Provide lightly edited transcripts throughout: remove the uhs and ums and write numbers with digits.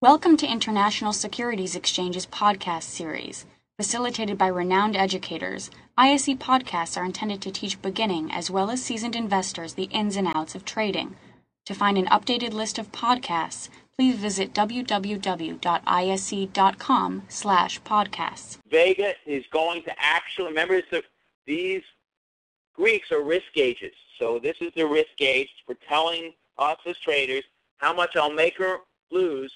Welcome to International Securities Exchange's podcast series. Facilitated by renowned educators, ISE podcasts are intended to teach beginning as well as seasoned investors the ins and outs of trading. To find an updated list of podcasts, please visit www.ise.com/podcasts. Vega is going to actually, remember, these Greeks are risk gauges. So this is the risk gauge for telling us as traders how much I'll make or lose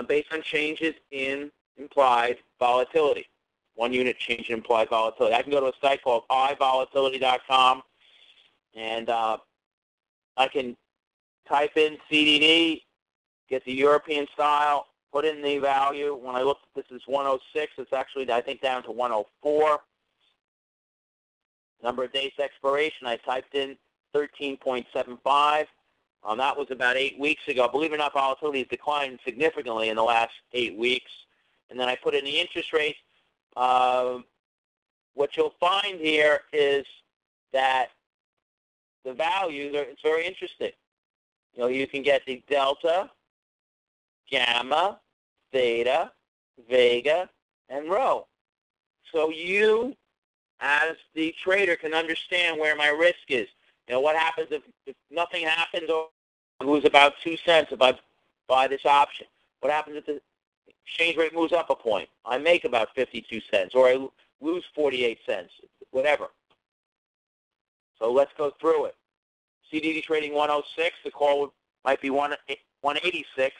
based on changes in implied volatility. 1 unit change in implied volatility. I can go to a site called ivolatility.com and I can type in CDD, get the European style, put in the value. When I look, this is 106. It's actually, I think, down to 104. Number of days expiration, I typed in 13.75. That was about 8 weeks ago. Believe it or not, volatility has declined significantly in the last 8 weeks. And then I put in the interest rate. What you'll find here is that the values it's very interesting. You know, you can get the delta, gamma, theta, vega, and rho. So you, as the trader, can understand where my risk is. You know, what happens if nothing happens, or I lose about 2 cents if I buy this option? What happens if the exchange rate moves up a point? I make about 52 cents, or I lose 48 cents, whatever. So let's go through it. CDD trading 106, the call might be 186.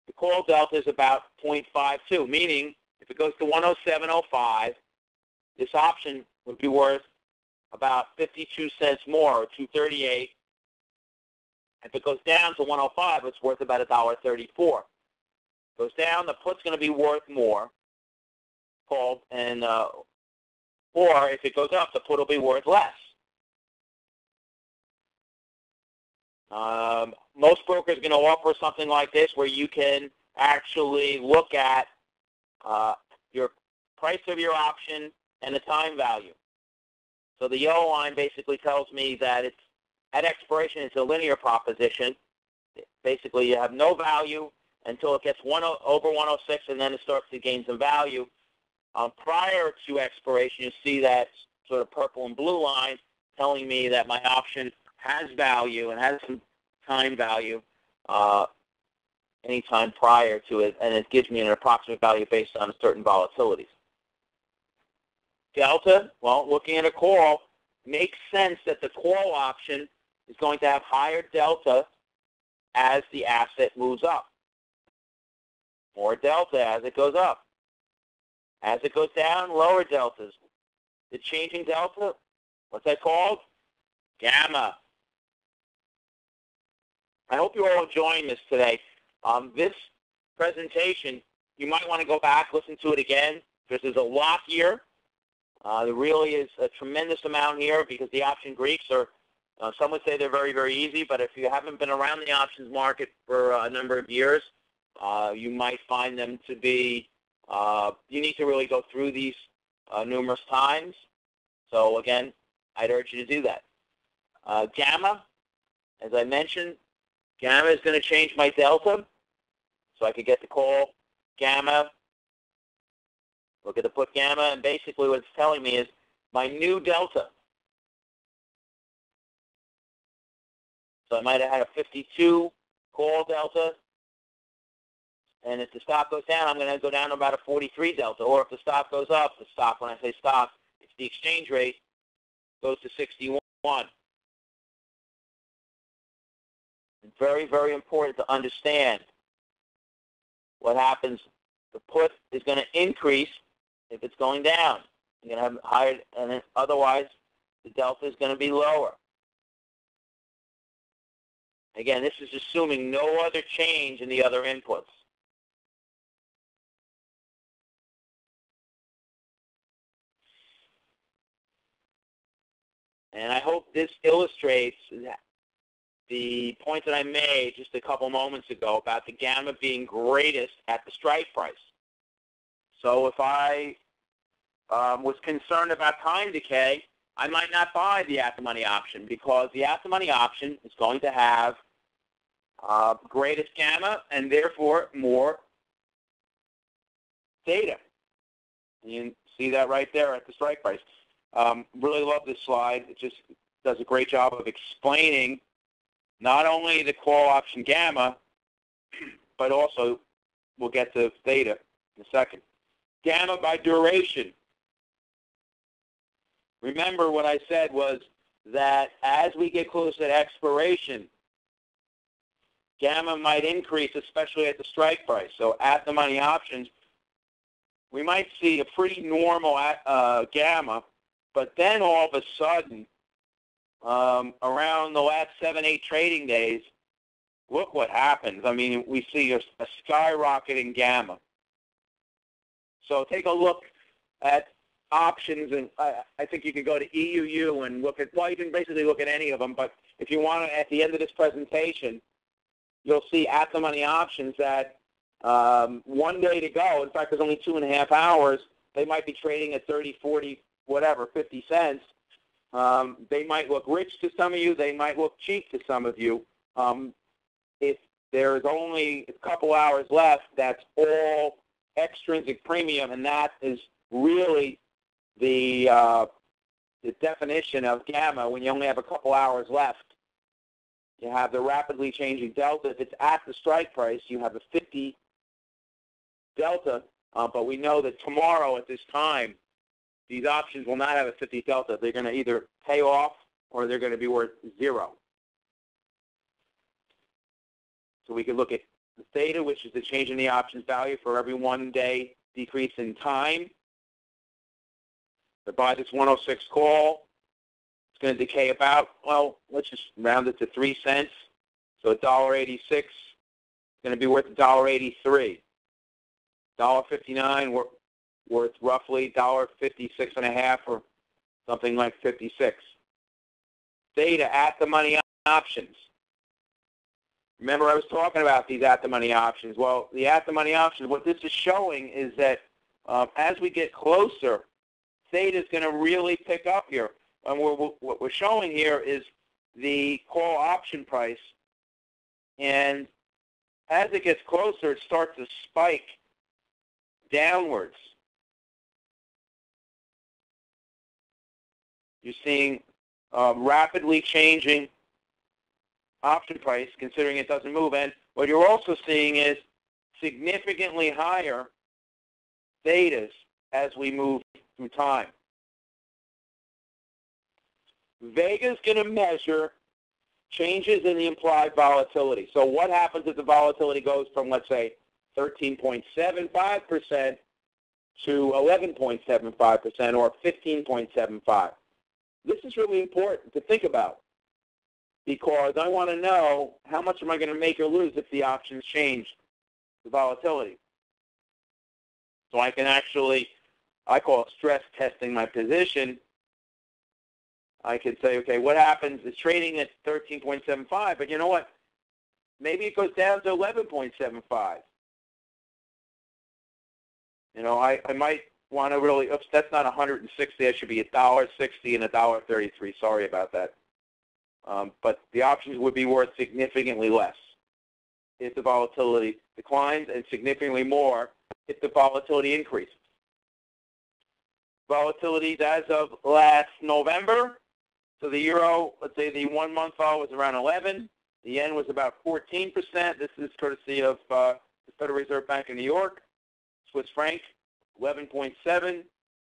The call delta is about 0.52, meaning if it goes to 107.05, this option would be worth about 52 cents more, or 238. If it goes down to 105, it's worth about $1.34. Goes down, the put's going to be worth more, or if it goes up, the put will be worth less. Most brokers are going to offer something like this, where you can actually look at your price of your option and the time value. So the yellow line basically tells me that it's at expiration, it's a linear proposition. Basically, you have no value until it gets over 106, and then it starts to gain some value. Prior to expiration, you see that sort of purple and blue line telling me that my option has value and has some time value anytime prior to it, and it gives me an approximate value based on certain volatilities. Delta, well, looking at a call, makes sense that the call option is going to have higher delta as the asset moves up. More delta as it goes up. As it goes down, lower deltas. The changing delta, what's that called? Gamma. I hope you're all enjoying this today. This presentation, you might want to go back, listen to it again, because there's a lot here. There really is a tremendous amount here, because the option Greeks are, some would say they're very, very easy, but if you haven't been around the options market for a number of years, you might find them to be, you need to really go through these numerous times. So again, I'd urge you to do that. Gamma, as I mentioned, gamma is going to change my delta, so I could get the call gamma. Look at the put gamma, and basically what it's telling me is my new delta. So I might have had a 52 call delta, and if the stop goes down, I'm going to go down to about a 43 delta. Or if the stop goes up, the stop, when I say stop, it's the exchange rate, goes to 61. It's very, very important to understand what happens. The put is going to increase if it's going down. You're going to have higher, and then otherwise the delta is going to be lower. Again, this is assuming no other change in the other inputs. And I hope this illustrates the point that I made just a couple moments ago about the gamma being greatest at the strike price. So if I was concerned about time decay, I might not buy the at-the-money option, because the at-the-money option is going to have greatest gamma, and therefore more theta. You see that right there at the strike price. Really love this slide. It just does a great job of explaining not only the call option gamma, but also we'll get to theta in a second. Gamma by duration. Remember what I said was that as we get close to expiration, gamma might increase, especially at the strike price. So at the money options, we might see a pretty normal gamma, but then all of a sudden, around the last 7-8 trading days, look what happens. I mean, we see a skyrocketing gamma. So take a look at options, and I think you can go to EUU and look at, well, you can basically look at any of them, but if you want to, at the end of this presentation, you'll see at the money options that 1 day to go, in fact, there's only 2.5 hours, they might be trading at 30, 40, whatever, 50 cents. They might look rich to some of you. They might look cheap to some of you. If there's only a couple hours left, that's all extrinsic premium, and that is really the definition of gamma when you only have a couple hours left. You have the rapidly changing delta. If it's at the strike price, you have a 50 delta, but we know that tomorrow at this time, these options will not have a 50 delta. They're going to either pay off or they're going to be worth 0. So we can look at the theta, which is the change in the options value for every 1 day decrease in time. To buy this 106 call, it's going to decay about, well, let's just round it to 3 cents. So $1.86 is going to be worth $1.83. $1.59 worth roughly $1.56.5 or something like 56. Theta at the money options. Remember I was talking about these at the money options. Well, the at the money options, what this is showing is that as we get closer, theta is going to really pick up here. And what we're showing here is the call option price. And as it gets closer, it starts to spike downwards. You're seeing rapidly changing option price, considering it doesn't move. And what you're also seeing is significantly higher thetas as we move through time. Vega is going to measure changes in the implied volatility. So what happens if the volatility goes from, let's say, 13.75% to 11.75% or 15.75? This is really important to think about because I want to know how much am I going to make or lose if the options change the volatility. So I can actually, I call it stress testing my position. I could say, okay, what happens? It's trading at 13.75, but you know what? Maybe it goes down to 11.75. You know, I might want to really, oops, that's not 160. That should be $1.60 and $1.33. Sorry about that. But the options would be worth significantly less if the volatility declines and significantly more if the volatility increases. Volatilities as of last November. So the euro, let's say the 1 month vol was around 11. The yen was about 14%. This is courtesy of the Federal Reserve Bank of New York. Swiss franc, 11.7.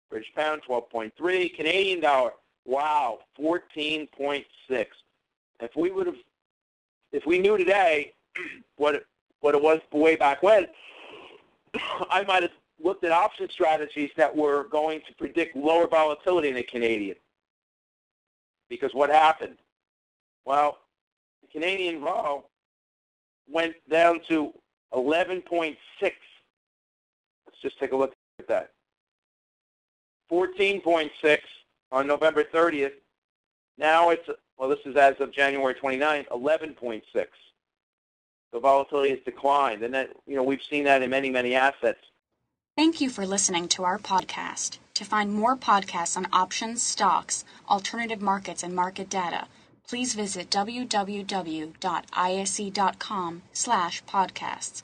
British pound, 12.3. Canadian dollar, wow, 14.6. If we knew today what it was way back when, I might have looked at option strategies that were going to predict lower volatility in the Canadian. Because what happened? Well, the Canadian vol went down to 11.6. Let's just take a look at that. 14.6 on November 30th. Now it's, well, this is as of January 29th, 11.6. The volatility has declined. And that, you know, we've seen that in many, many assets. Thank you for listening to our podcast. To find more podcasts on options, stocks, alternative markets, and market data, please visit www.isc.com/podcasts.